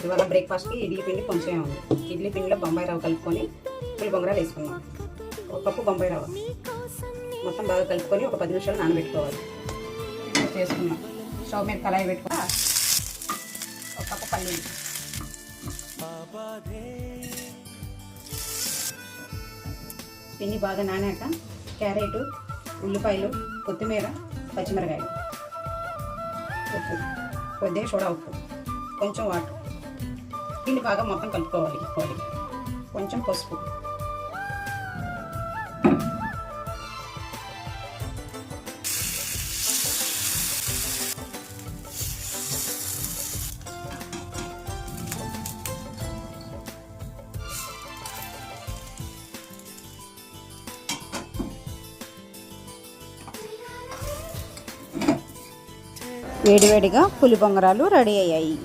ఇవాళ బ్రేక్ఫాస్ట్కి ఇడ్లీ పిండి కొంచెం ఉంది. ఇడ్లీ పిండిలో బొంబాయి రవ్వ కలుపుకొని పులి బొంగరాలు వేసుకున్నాం. ఒక కప్పు బొంబాయి రవ్వ మొత్తం బాగా కలుపుకొని ఒక 10 నిమిషాలు నానబెట్టుకోవాలి. చేసుకున్నాం. స్టవ్ మీద కళాయి పెట్టుకుని ఒక కప్పు పల్లీలు, పిండి బాగా నానాక క్యారెట్, ఉల్లిపాయలు, కొత్తిమీర, పచ్చిమిరకాయలు, ఉప్పు, కొద్దిగా సోడా ఉప్పు, కొంచెం వాటర్, పిండి బాగా మొత్తం కలుపుకోవాలి. కొంచెం పసుపు, వేడివేడిగా పులి బొంగరాలు రెడీ అయ్యాయి.